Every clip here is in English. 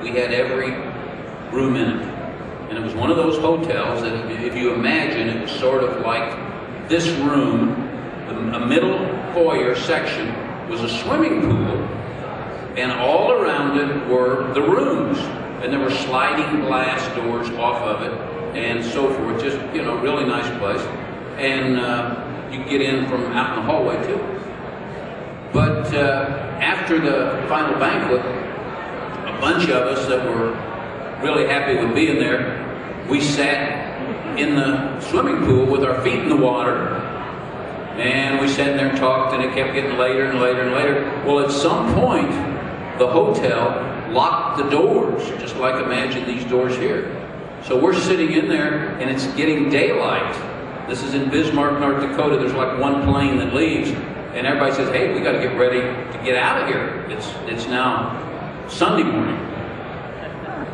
we had every room in it. And it was one of those hotels that, if you imagine, it was sort of like this room, a middle foyer section was a swimming pool, and all around it were the rooms. And there were sliding glass doors off of it, and so forth. Just, you know, really nice place. And you could get in from out in the hallway too. But after the final banquet, a bunch of us that were really happy with being there, we sat in the swimming pool with our feet in the water, and we sat in there and talked, and it kept getting later and later and later. Well, at some point, the hotel locked the doors, just like imagine these doors here. So we're sitting in there, and it's getting daylight. This is in Bismarck, North Dakota. There's like one plane that leaves, and everybody says, hey, we got to get ready to get out of here. It's now Sunday morning.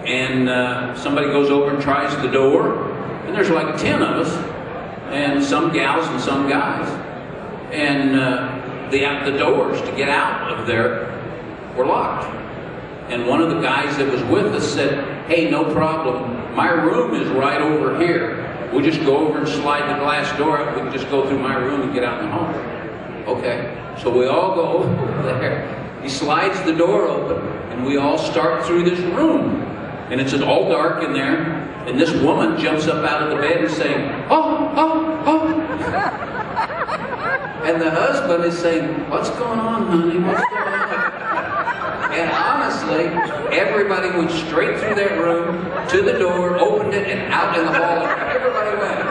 And somebody goes over and tries the door, and there's like 10 of us, and some gals and some guys. And the doors to get out of there were locked. And one of the guys that was with us said, hey, no problem. My room is right over here. We'll just go over and slide the glass door up. We can just go through my room and get out in the hall. Okay. So we all go over there. He slides the door open, and we all start through this room. And it's all dark in there. And this woman jumps up out of the bed and saying, oh, oh, oh. And the husband is saying, what's going on, honey? What's going on? And honestly, everybody went straight through that room, to the door, opened it, and out in the hall. Everybody went.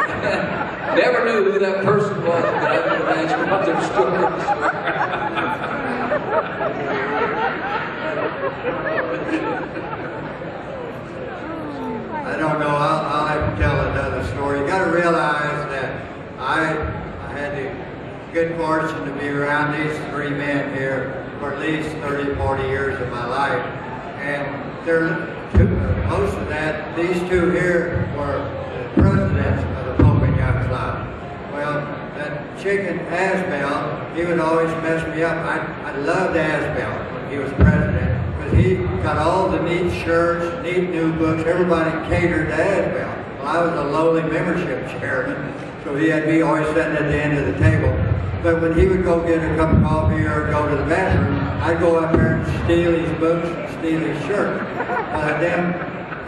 Never knew who that person was, but I can imagine what their stories were. I don't know, I'll have to tell another story. You got to realize that I had the good fortune to be around these three men here for at least 30, 40 years of my life. And most of that, these two here were the presidents of the Pope and Young Club. Well, that chicken Asbell, he would always mess me up. I loved Asbell when he was president, because he got all the neat shirts, neat new books. Everybody catered to Asbell. Well, I was a lowly membership chairman, so he had me always sitting at the end of the table. But when he would go get a cup of coffee or go to the bathroom, I'd go up there and steal his books and steal his shirt. But damn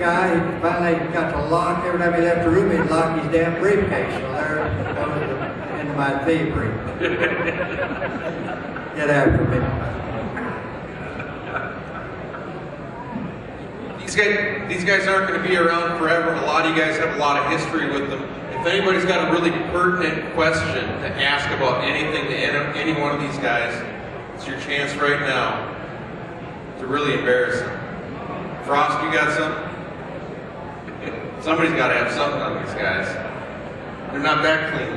guy, he finally got to lock. Every time he left the room, he'd lock his damn briefcase. So there goes the end of my thievery. Get after me. These guys aren't going to be around forever. A lot of you guys have a lot of history with them. If anybody's got a really pertinent question to ask about anything to any one of these guys, it's your chance right now to really embarrass them. Frost, you got something? Somebody's got to have something on these guys. They're not that clean.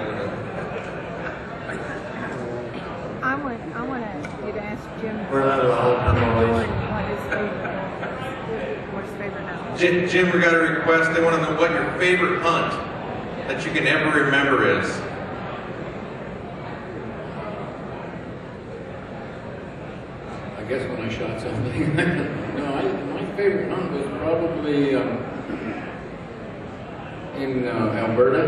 I want you to ask Jim. We're not allowed. What's his favorite now? Jim, we got a request. They want to know what your favorite hunt that you can ever remember is. I guess when I shot something. No, my favorite hunt was probably in Alberta.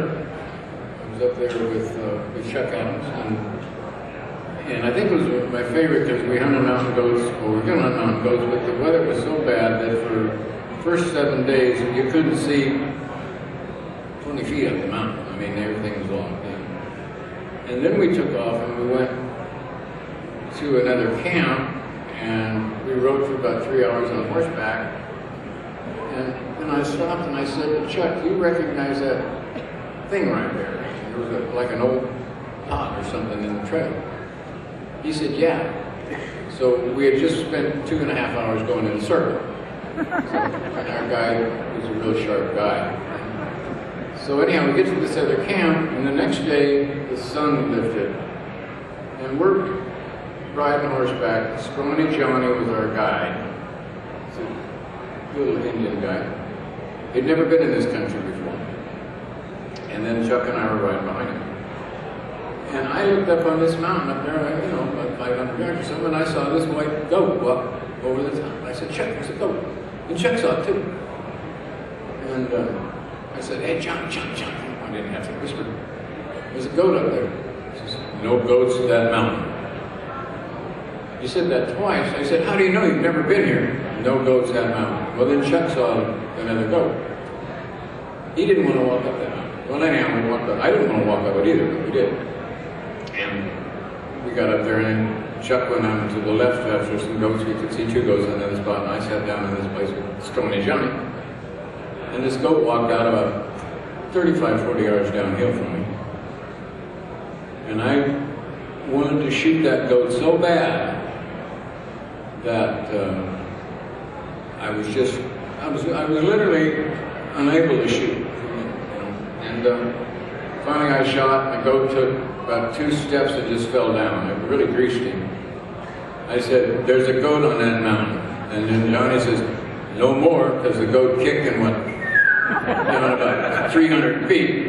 I was up there with Chuck Adams, and I think it was my favorite because we hunted mountain goats, or we were going to hunt mountain goats, but the weather was so bad that for the first 7 days you couldn't see 20 feet up the mountain. I mean, everything was locked in. And then we took off and we went to another camp, and we rode for about 3 hours on horseback. And then I stopped and I said, Chuck, you recognize that thing right there? There was like an old pot or something in the trail. He said, yeah. So we had just spent 2.5 hours going in a circle. And our guy was a real sharp guy. So anyhow, we get to this other camp, and the next day the sun lifted, and we're riding horseback. Scrawny Johnny was our guide. He's a little Indian guy. He'd never been in this country before. And then Chuck and I were riding behind him. And I looked up on this mountain up there, about 500 yards or something, and I saw this white goat walk over the top. I said, Chuck, there's a goat. And Chuck saw it too. And I said, hey, John. I didn't have to whisper. There's a goat up there. He says, no goats at that mountain. He said that twice. I said, how do you know? You've never been here. No goats at that mountain. Well, then Chuck saw another goat. He didn't want to walk up that mountain. Well, anyhow, we walked up. I didn't want to walk up it either, but we did. And we got up there, and Chuck went out to the left after some goats. We could see two goats on another spot, and I sat down in this place with Stony Johnny. And this goat walked out about 35, 40 yards downhill from me. And I wanted to shoot that goat so bad that I was literally unable to shoot. And finally I shot, and the goat took about 2 steps and just fell down. It really greased him. I said, there's a goat on that mountain. And then Johnny says, no more, because the goat kicked and went down about 300 feet.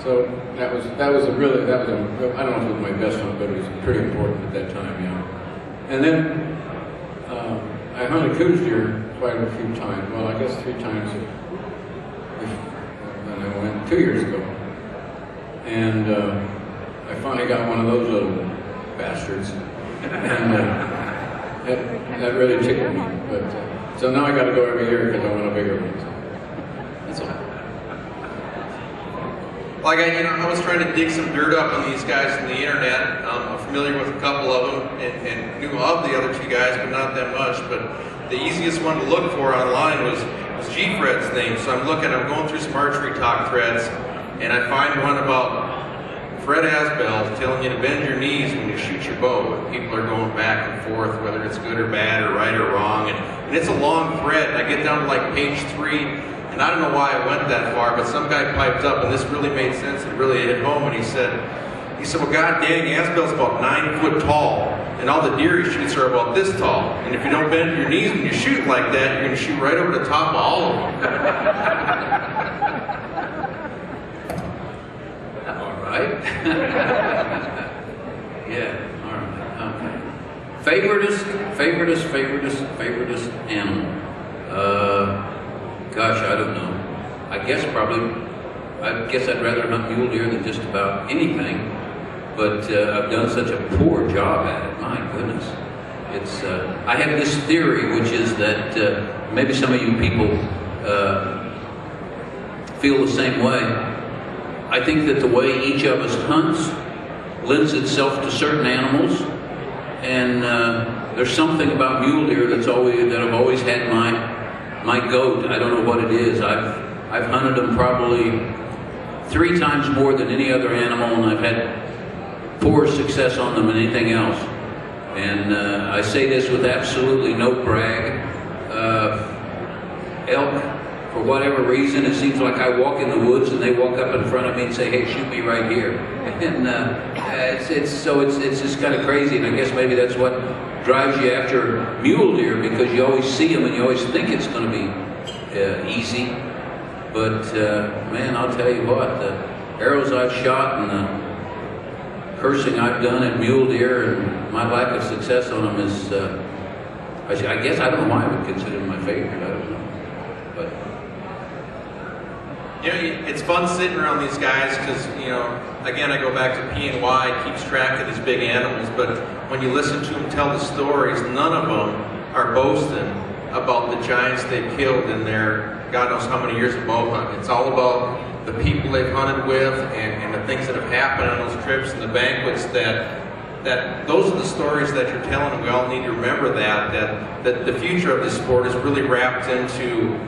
So that was I don't know if it was my best hunt, but it was pretty important at that time, yeah. And then I hunted coos deer quite a few times. Well, I guess 3 times when I went 2 years ago. And I finally got one of those little bastards. And that really tickled me. But so now I got to go every year because I want a bigger one. So that's all. Like I was trying to dig some dirt up on these guys on the internet. I'm familiar with a couple of them and knew of the other 2 guys, but not that much. But the easiest one to look for online was G-Fred's name. So I'm going through some archery talk threads, and I find one about Fred Asbell telling you to bend your knees when you shoot your bow. And people are going back and forth, whether it's good or bad or right or wrong. And it's a long thread. And I get down to like page 3. And I don't know why I went that far, but some guy piped up, and this really made sense. It really hit home, and he said, well, God dang, Asbell's about 9 foot tall, and all the deer he shoots are about this tall. And if you don't bend your knees when you shoot like that, you're going to shoot right over the top of all of them. All right. Yeah, all right. Okay. Favoritist animal. Gosh, I don't know. I guess I'd rather hunt mule deer than just about anything, but I've done such a poor job at it. My goodness. It's I have this theory, which is that maybe some of you people feel the same way. I think that the way each of us hunts lends itself to certain animals, and there's something about mule deer that I've always had my goat. I don't know what it is. I've hunted them probably 3 times more than any other animal, and I've had poor success on them than anything else. And I say this with absolutely no brag. Elk, for whatever reason, it seems like I walk in the woods and they walk up in front of me and say, hey, shoot me right here. And it's just kind of crazy, and I guess maybe that's what drives you after mule deer, because you always see them and you always think it's going to be easy. But man, I'll tell you what, the arrows I've shot and the cursing I've done at mule deer and my lack of success on them is, I guess I don't know why I would consider them my favorite. I don't know. But it's fun sitting around these guys because, again, I go back to P&Y, keeps track of these big animals, but when you listen to them tell the stories, none of them are boasting about the giants they killed in their God knows how many years of bow hunting. It's all about the people they've hunted with and the things that have happened on those trips and the banquets that those are the stories that you're telling, and we all need to remember that the future of this sport is really wrapped into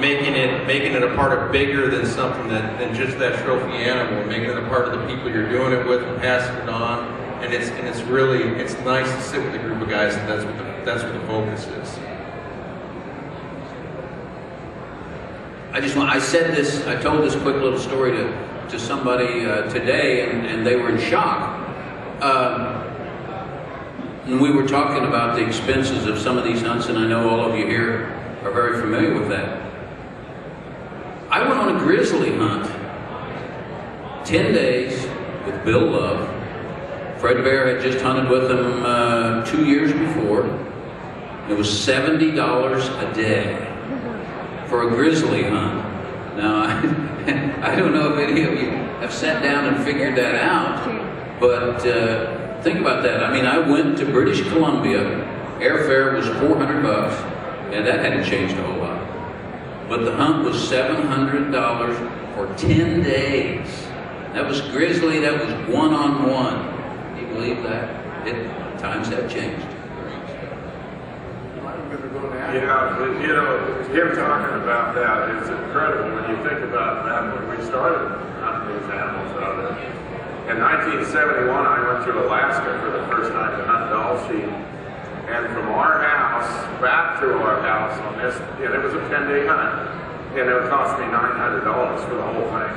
making it a part of bigger than something than just that trophy animal, making it a part of the people you're doing it with and passing it on. And it's nice to sit with a group of guys, and that's what the focus is. I told this quick little story to somebody today, and they were in shock. And we were talking about the expenses of some of these hunts, and I know all of you here are very familiar with that. I went on a grizzly hunt, 10 days with Bill Love. Fred Bear had just hunted with him 2 years before. It was $70 a day for a grizzly hunt. Now, I don't know if any of you have sat down and figured that out, but think about that. I mean, I went to British Columbia. Airfare was $400, and that hadn't changed a whole lot. But the hunt was $700 for 10 days. That was grizzly, that was one-on-one. Can you believe that? Times have changed. Yeah, you know, him talking about that is incredible when you think about that when we started hunting these animals out there. In 1971, I went to Alaska for the first time to hunt Dall sheep. And from our house back to our house on this, and it was a 10-day hunt, and it would cost me $900 for the whole thing.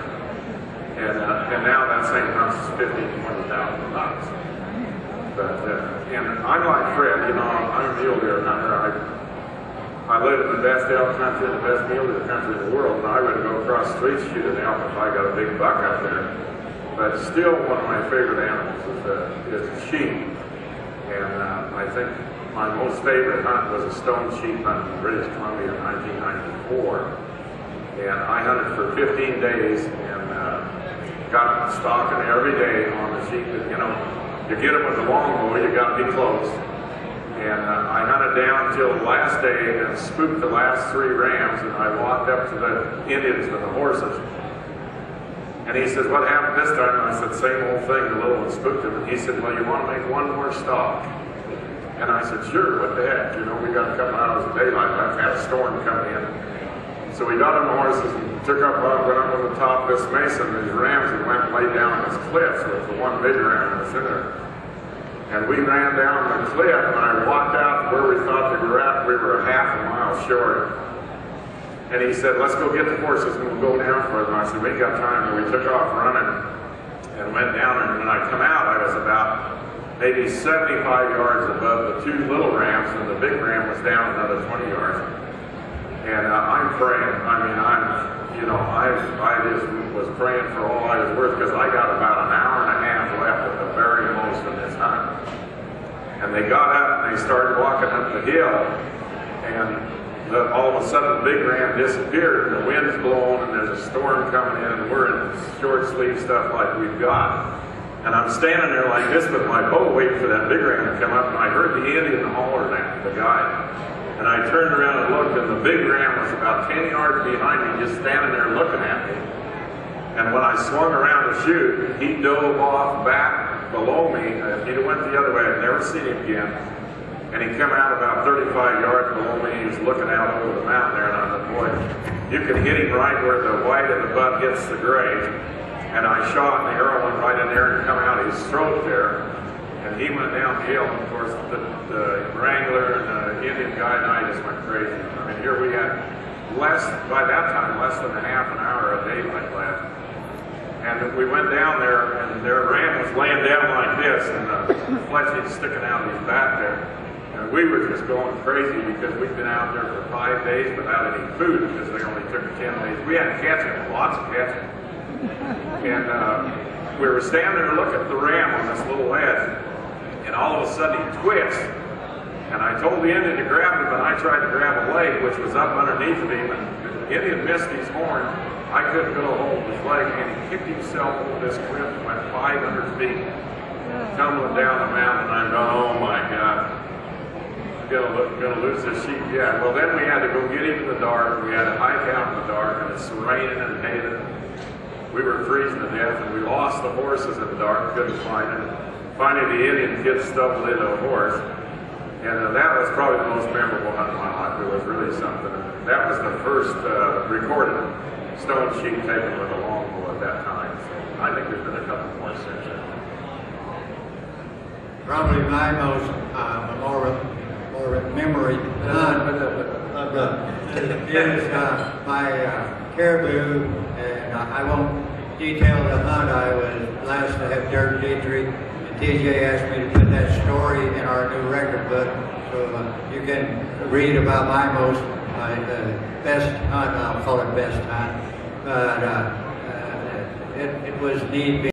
And now that same hunt is $50,000 to $20,000. But and I'm like Fred, you know, I'm a mule deer hunter. I live in the best elk country, the best mule deer country in the world, and I would go across the street to shoot an elk if I got a big buck up there. But still, one of my favorite animals is sheep. And I think my most favorite hunt was a stone sheep hunt in British Columbia in 1994. And I hunted for 15 days and got stalking every day on the sheep. You know, you get them with the longbow, you got to be close. And I hunted down until the last day and spooked the last 3 rams, and I walked up to the Indians with the horses. And he said, what happened this time? And I said, same old thing, the little one spooked him. And he said, well, you want to make one more stalk? And I said, sure, what the heck? You know, we got a couple hours of daylight left, had a storm coming in. So we got on the horses and went up on the top of this mesa, and these rams that went and laid down on this cliff, so it's the one big ram that's in there. And we ran down the cliff, and I walked out where we thought they were at. We were a half a mile short. And he said, let's go get the horses and we'll go down for them. I said, we ain't got time. And we took off running and went down. And when I come out, I was about maybe 75 yards above the 2 little rams, and the big ram was down another 20 yards. And I'm praying. I mean, I just was praying for all I was worth, because I got about an hour and a half left at the very most of this hunt. And they got up and they started walking up the hill, and all of a sudden the big ram disappeared, and the wind's blowing, and there's a storm coming in, and we're in short sleeve stuff like we've got. And I'm standing there like this with my bow waiting for that big ram to come up, and I heard the Indian hollering at the guy. And I turned around and looked, and the big ram was about 10 yards behind me, just standing there looking at me. And when I swung around to shoot, he dove off back below me. If he'd have went the other way, I'd never seen him again. And he came out about 35 yards below me. He was looking out over the mountain there, and I thought, boy, you can hit him right where the white of the butt hits the gray. And I shot, and the arrow went right in there and come out his throat there. And he went down the hill, and of course the wrangler and the Indian guide and I just went crazy. I mean, here we had by that time, less than a half an hour of daylight left. And we went down there, and their ram was laying down like this, and the fletching sticking out of his back there. And we were just going crazy because we'd been out there for 5 days without any food, because they only took 10 days. We had catching, lots of catching. And we were standing there looking at the ram on this little ledge, and all of a sudden he twists. And I told the Indian to grab him, and I tried to grab a leg, which was up underneath of him, and the Indian missed his horn. I couldn't go hold his leg, and he kicked himself over this cliff and went 500 feet, tumbling down the mountain. I'm going, oh my God, I'm gonna lose this sheep. Yeah, well then we had to go get him in the dark. We had to hike out in the dark, and it's raining and hailing. We were freezing to death, and we lost the horses in the dark, couldn't find them. Finally, the Indian kid stumbled into a horse, and that was probably the most memorable hunt of my life. It was really something. That was the first recorded stone sheep taken with a longbow at that time. So I think there's been a couple more since then. Probably my most memory hunt is my caribou, and I won't detail the hunt. I was blessed to have Dirk Dietrich, and TJ asked me to put that story in our new record book, so you can read about my most best hunt. I'll call it best hunt, but it was need be.